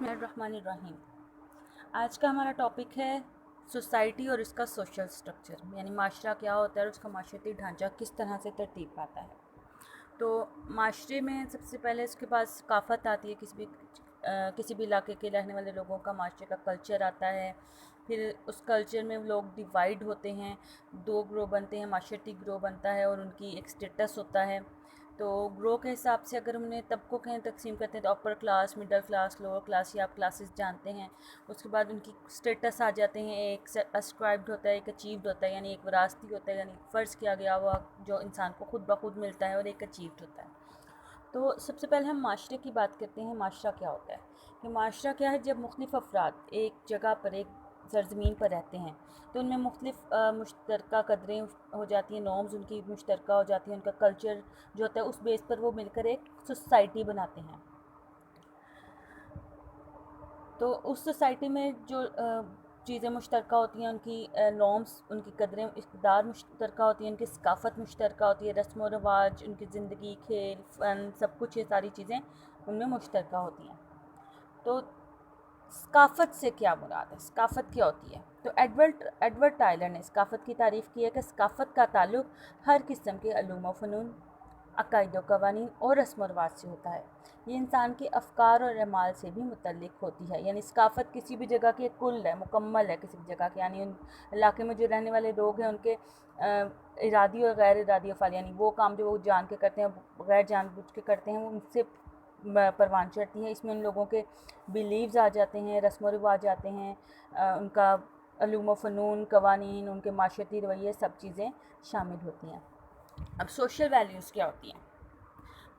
बिस्मिल्लाहिर्रहमानिर्रहीम। आज का हमारा टॉपिक है सोसाइटी और इसका सोशल स्ट्रक्चर, यानी माशरा क्या होता है और उसका माशरती ढांचा किस तरह से तरतीब पाता है। तो माशरे में सबसे पहले इसके पास सकाफ़त आती है, किसी भी इलाके के रहने वाले लोगों का माशरे का कल्चर आता है। फिर उस कल्चर में लोग डिवाइड होते हैं, दो ग्रोह बनते हैं, माशरती ग्रोह बनता है और उनकी एक स्टेटस होता है। तो ग्रो के हिसाब से अगर हमने तबकों के तकसीम करते हैं तो upper class, middle class, lower class, या आप क्लासेस जानते हैं। उसके बाद उनकी स्टेटस आ जाते हैं, एक अस्क्राइब्ड होता है, एक अचीव्ड होता है, यानी एक विरासती होता है, यानी फ़र्ज़ किया गया हुआ जो इंसान को खुद ब खुद मिलता है, और एक अचीव्ड होता है। तो सबसे पहले हम माशरे की बात करते हैं। माशरा क्या होता है कि माशरा क्या है, जब मुख्तलिफ़ अफराद एक जगह पर, एक सरज़मीन पर रहते हैं तो उनमें मुख्तलिफ़ मुश्तरका कदरें हो जाती हैं, नॉर्म्स उनकी मुश्तरका हो जाती हैं, उनका कल्चर जो होता है उस बेस पर वो मिलकर एक सोसाइटी बनाते हैं। तो उस सोसाइटी में जो चीज़ें मुश्तरका होती हैं, उनकी नॉर्म्स, उनकी कदरें, इक़्तिदार मुश्तरका होती हैं, उनकी सकाफ़त मुश्तरका होती है, रस्म व रवाज, उनकी ज़िंदगी, खेल, फ़न, सब कुछ, ये सारी चीज़ें उनमें मुश्तरका होती हैं। तो सकाफ़त से क्या मुराद है, सकाफ़त क्या होती है? तो एडवर्ड टायलर ने सकाफ़त की तारीफ़ की है कि सकाफ़त का ताल्लुक़ हर किस्म के अलूम व फ़नून, अकायद व कवानीन और रस्म व रवाज से होता है। ये इंसान के अफ़कार और अमाल से भी मुतल्लिक़ होती है। यानी सकाफ़त किसी भी जगह की एक कुल है, मुकम्मल है किसी भी जगह की, यानी उन इलाके में जो रहने वाले लोग हैं उनके इरादी और गैर इरादी अफ़ाल, यानी वो काम जो वो जान के करते हैं, गैर जानबूझ के करते हैं, वो उनसे परवान चढ़ती है। इसमें उन लोगों के बिलीव्स आ जाते हैं, रस्म व रिवाज आते हैं, उनका अलूम व फ़नून, कवानीन, उनके माशरती रवैये, सब चीज़ें शामिल होती हैं। अब सोशल वैल्यूज़ क्या होती हैं?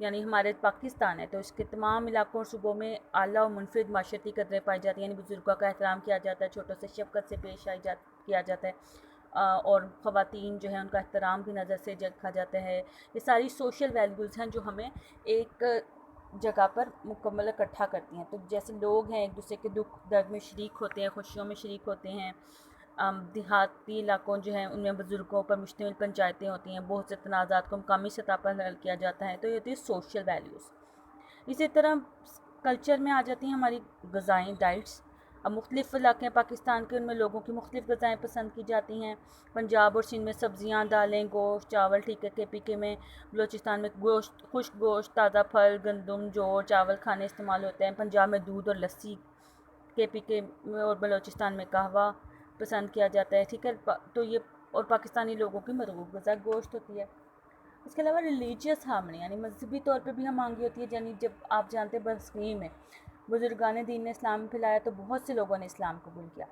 यानी हमारे पाकिस्तान है तो इसके तमाम इलाकों और सूबों में आला और मुनफरिद माशरती कदरें पाई जाती हैं, यानी बुज़ुर्गों का एहतराम किया जाता है, छोटों से शफ़क़त से पेश किया जाता है, और ख़वातीन जो है उनका एहतराम की नज़र से देखा जाता है। ये सारी सोशल वैल्यूज़ हैं जो हमें एक जगह पर मुकम्मल इकट्ठा करती हैं। तो जैसे लोग हैं एक दूसरे के दुख दर्द में शरीक होते हैं, खुशियों में शरीक होते हैं। देहाती इलाकों जो हैं उनमें बुज़ुर्गों पर मुश्तमिल पंचायतें होती हैं, बहुत से तनाज़ात को मकामी सतह पर हल किया जाता है। तो ये होती है सोशल वैल्यूज़। इसी तरह कल्चर में आ जाती हैं हमारी ग़िज़ाएँ, डाइट्स। अब मुख्तलिफ़ इलाके पाकिस्तान के, उनमें लोगों की मुख्तलिफ़ ग़िज़ाएँ पसंद की जाती हैं। पंजाब और सिंध में सब्ज़ियाँ, दालें, गोश्त, चावल, ठीक है। KPK में, बलूचिस्तान में गोश्त, खुश्क गोश्त, ताज़ा फल, गंदम, जौ, चावल खाने इस्तेमाल होते हैं। पंजाब में दूध और लस्सी, KPK में और बलूचिस्तान में कहवा पसंद किया जाता है, ठीक है। तो ये और पाकिस्तानी लोगों की मरगूब ग़िज़ा गोश्त होती है। इसके अलावा रिलीजियस हार्मनी, यानी मजहबी तौर पे भी हम मांगी होती है। यानी जब आप जानते हैं बरसगीर में बुजुर्गान दीन ने इस्लाम फैलाया तो बहुत से लोगों ने इस्लाम कबूल किया।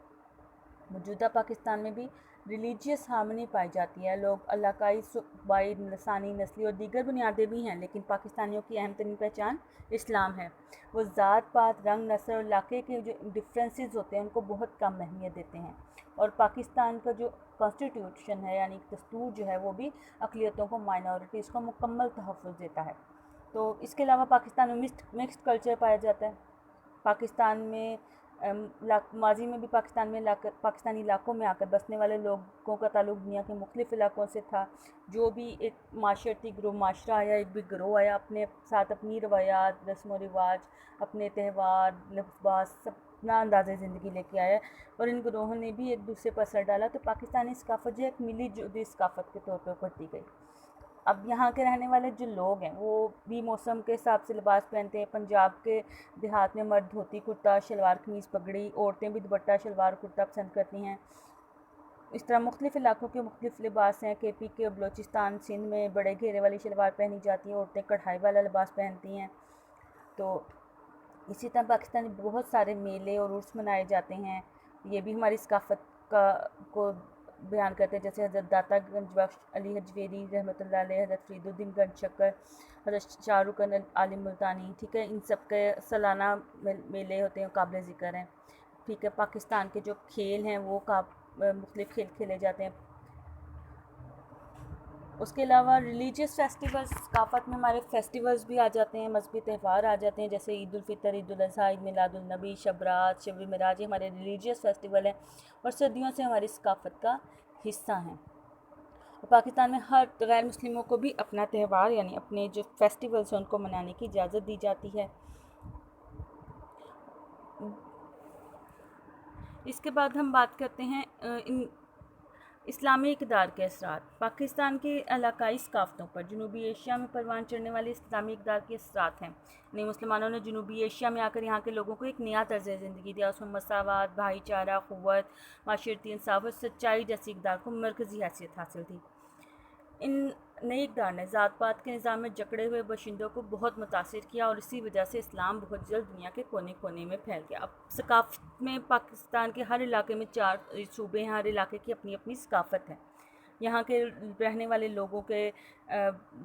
मौजूदा पाकिस्तान में भी रिलीजियस हार्मनी पाई जाती है। लोग इलाकाई, सूबाई, लसानी, नस्ली और दीगर बुनियादें भी हैं, लेकिन पाकिस्तानियों की अहम तरीन पहचान इस्लाम है। वो ज़ात पात, रंग, नस्ल और इलाके के जो डिफरेंसेस होते हैं उनको बहुत कम अहमियत देते हैं। और पाकिस्तान का जो कॉन्स्टिट्यूशन है, यानी दस्तूर जो है, वो भी अक़लियतों को, माइनॉरिटीज़ को मुकम्मल तहफ़्फ़ुज़ देता है। तो इसके अलावा पाकिस्तान में मिक्स्ड कल्चर पाया जाता है। पाकिस्तान में माजी में भी पाकिस्तानी इलाकों में आकर बसने वाले लोगों का ताल्लुक़ दुनिया के मुख्तलिफ़ इलाकों से था। जो भी एक माशरती ग्रोह, माशरा आया, एक भी ग्रोह आया, अपने साथ अपनी रवायात, रस्म व रिवाज, अपने त्यौहार, लिबास, सब अपना अंदाज़े ज़िंदगी लेके आया, और इन ग्रोहों ने भी एक दूसरे पर असर डाला। तो पाकिस्तानी सकाफ़त जो है एक मिली जुली सकाफ़त के तौर पर उभरती गई। अब यहाँ के रहने वाले जो लोग हैं वो भी मौसम के हिसाब से लिबास पहनते हैं। पंजाब के देहात में मर्द धोती कुर्ता, शलवार कमीज़ पगड़ी, औरतें भी दुपट्टा शलवार कुर्ता पसंद करती हैं। इस तरह मुख्तलिफ़ इलाकों के मुख्तलिफ़ लिबास हैं। KPK और बलूचिस्तान, सिंध में बड़े घेरे वाली शलवार पहनी जाती है, औरतें कढ़ाई वाला लिबास पहनती हैं। तो इसी तरह पाकिस्तान में बहुत सारे मेले और उर्स मनाए जाते हैं, ये भी हमारी सकाफ़त को बयान करते हैं। जैसे हज़रत दाता गंज बख्श अली हजवेरी रहमतुल्लाह अलैह, हज़रत फरीदुद्दीन गंज शक्कर, हज़रत शाहरुख आलिम मुल्तानी, ठीक है। इन सब के सालाना मेले होते हैं, काबिल ज़िक्र हैं, ठीक है। पाकिस्तान के जो खेल हैं वो मुख्तलिफ़ खेल खेले जाते हैं। उसके अलावा रिलीजियस फेस्टिवल्स, सकाफ़त में हमारे फेस्टिवल्स भी आ जाते हैं, मजहबी त्यौहार आ जाते हैं, जैसे ईद उल फ़ितर, ईद उल अज़हा, ईद मिलादुन नबी, शब रात, शब मिराज, ये हमारे रिलीजियस फेस्टिवल हैं और सदियों से हमारी सकाफ़त का हिस्सा हैं। और पाकिस्तान में हर गैर मुस्लिमों को भी अपना त्यौहार, यानी अपने जो फेस्टिवल्स हैं उनको मनाने की इजाज़त दी जाती है। اس کے بعد ہم بات کرتے ہیں اسلامی اقدار کے اثرات۔ پاکستان کے علاقائی ثقافتوں پر جنوبی ایشیا میں پروان چڑھنے والے اسلامی اقدار کے اثرات ہیں۔ یعنی مسلمانوں نے جنوبی ایشیا میں آ کر یہاں کے لوگوں کو ایک نیا طرز زندگی دیا، اس میں مساوات، بھائی چارہ، قوت، معاشرتی انصاف اور سچائی جیسی اقدار کو مرکزی حیثیت حاصل تھی۔ ان نئی اقدار نے ذات پات کے نظام میں جکڑے ہوئے باشندوں کو بہت متاثر کیا اور اسی وجہ سے اسلام بہت جلد دنیا کے کونے کونے میں پھیل گیا۔ اب ثقافت میں پاکستان کے ہر علاقے میں 4 صوبے ہیں، ہر علاقے کی اپنی اپنی ثقافت ہے۔ یہاں کے رہنے والے لوگوں کے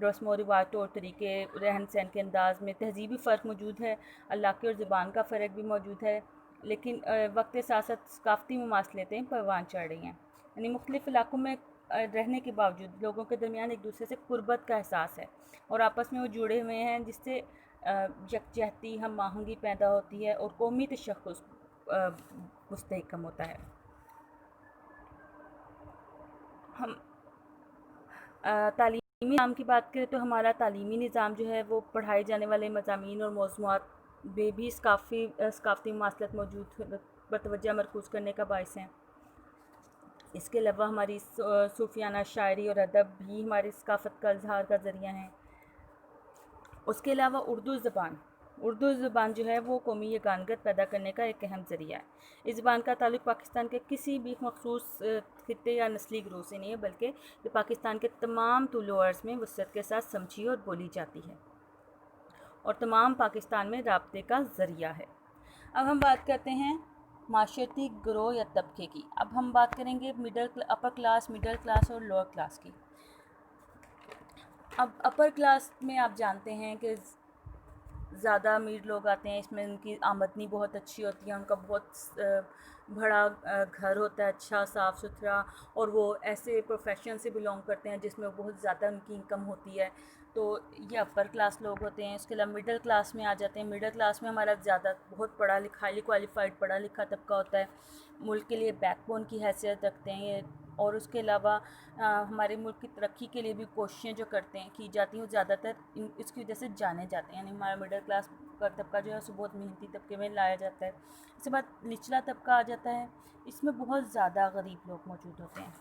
رسم و رواج، طور طریقے، رہن سہن کے انداز میں تہذیبی فرق موجود ہے، علاقے اور زبان کا فرق بھی موجود ہے، لیکن وقت کے ساتھ ساتھ ثقافتی مماثلتیں پروان چڑھ رہی ہیں۔ یعنی مختلف علاقوں میں رہنے کے باوجود لوگوں کے درمیان ایک دوسرے سے قربت کا احساس ہے اور آپس میں وہ جڑے ہوئے ہیں، جس سے یکجہتی، ہم آہنگی پیدا ہوتی ہے اور قومی تشخص مستحکم ہوتا ہے۔ ہم تعلیمی نظام کی بات کریں تو ہمارا تعلیمی نظام جو ہے وہ پڑھائے جانے والے مضامین اور موضوعات میں بھی ثقافتی مماثلت موجود پر توجہ مرکوز کرنے کا باعث ہیں۔ اس کے علاوہ ہماری صوفیانہ شاعری اور ادب بھی ہماری ثقافت کا اظہار کا ذریعہ ہیں۔ اس کے علاوہ اردو زبان جو ہے وہ قومی یگانگت پیدا کرنے کا ایک اہم ذریعہ ہے۔ اس زبان کا تعلق پاکستان کے کسی بھی مخصوص خطے یا نسلی گروہ سے نہیں ہے، بلکہ یہ پاکستان کے تمام طول و عرض میں وسعت کے ساتھ سمجھی اور بولی جاتی ہے اور تمام پاکستان میں رابطے کا ذریعہ ہے۔ اب ہم بات کرتے ہیں معاشرتی گروہ یا طبقے کی۔ اب ہم بات کریں گے اپر کلاس، مڈل کلاس اور لوور کلاس کی۔ اب اپر کلاس میں آپ جانتے ہیں کہ زیادہ امیر لوگ آتے ہیں، اس میں ان کی آمدنی بہت اچھی ہوتی ہے، ان کا بہت بڑا گھر ہوتا ہے، اچھا صاف ستھرا، اور وہ ایسے پروفیشن سے بلونگ کرتے ہیں جس میں بہت زیادہ ان کی انکم ہوتی ہے، تو یہ اپر کلاس لوگ ہوتے ہیں۔ اس کے علاوہ مڈل کلاس میں آ جاتے ہیں۔ مڈل کلاس میں ہمارا بہت پڑھا لکھا، ہائیلی کوالیفائڈ پڑھا لکھا طبقہ ہوتا ہے، ملک کے لیے بیک بون کی حیثیت رکھتے ہیں یہ، اور اس کے علاوہ ہمارے ملک کی ترقی کے لیے بھی کوششیں جو کی جاتی ہیں وہ زیادہ تر اس کی وجہ سے جانے جاتے ہیں۔ یعنی ہمارا مڈل کلاس کا طبقہ جو ہے اسے بہت محنتی طبقے میں لایا جاتا ہے۔ اس کے بعد نچلا طبقہ آ جاتا ہے، اس میں بہت زیادہ غریب لوگ موجود ہوتے ہیں۔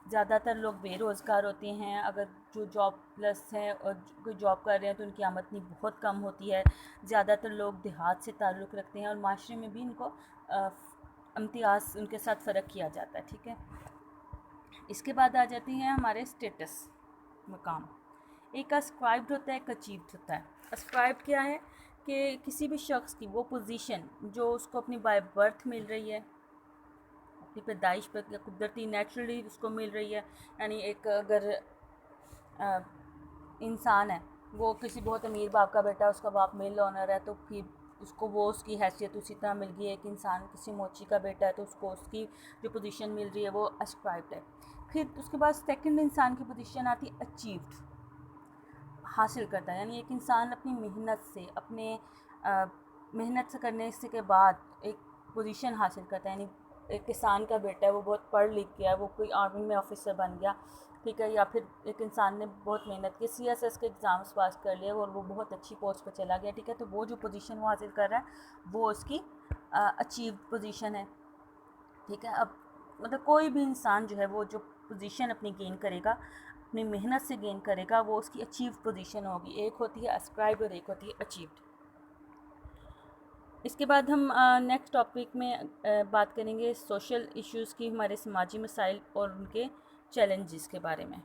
زیادہ تر لوگ بے روزگار ہوتے ہیں، اگر جو جاب پلس ہیں اور کوئی جاب کر رہے ہیں تو ان کی آمدنی بہت کم ہوتی ہے۔ زیادہ تر لوگ دیہات سے تعلق رکھتے ہیں اور معاشرے میں بھی ان کو امتیاز، ان کے ساتھ فرق کیا جاتا ہے، ٹھیک ہے۔ اس کے بعد آ جاتی ہیں ہمارے اسٹیٹس، مقام۔ ایک اسکرائبڈ ہوتا ہے، ایک اچیوڈ ہوتا ہے۔ اسکرائبڈ کیا ہے کہ کسی بھی شخص کی وہ پوزیشن جو اس کو اپنی بائی برتھ مل رہی ہے، اپنی پیدائش پر یا قدرتی نیچرلی اس کو مل رہی ہے۔ یعنی ایک اگر انسان ہے، وہ کسی بہت امیر باپ کا بیٹا ہے، اس کا باپ مل آنر ہے، تو پھر اس کو وہ اس کی حیثیت اسی طرح مل گئی ہے۔ ایک انسان کسی موچی کا بیٹا ہے تو اس کو اس کی جو پوزیشن مل رہی ہے وہ اسکرائبڈ ہے۔ پھر اس کے بعد سیکنڈ انسان کی پوزیشن آتی ہے اچیوڈ، حاصل کرتا ہے۔ یعنی ایک انسان اپنی محنت سے کرنے کے بعد ایک پوزیشن حاصل کرتا ہے۔ یعنی ایک کسان کا بیٹا ہے، وہ بہت پڑھ لکھ گیا، وہ کوئی آرمی میں آفیسر بن گیا، ٹھیک ہے، یا پھر ایک انسان نے بہت محنت کی، CSS کے ایگزامس پاس کر لیے اور وہ بہت اچھی پوسٹ پہ چلا گیا، ٹھیک ہے، تو وہ جو پوزیشن وہ حاصل کر رہا ہے وہ اس کی اچیوڈ پوزیشن ہے، ٹھیک ہے۔ اب مطلب کوئی بھی انسان جو ہے وہ جو پوزیشن اپنی گین کرے گا، اپنی محنت سے گین کرے گا، وہ اس کی اچیوڈ پوزیشن ہوگی۔ ایک ہوتی ہے اسکرائبڈ اور ایک ہوتی ہے اچیوڈ۔ اس کے بعد ہم نیکسٹ ٹاپک میں بات کریں گے سوشل ایشوز کی، ہمارے سماجی مسائل اور ان کے چیلنجز کے بارے میں۔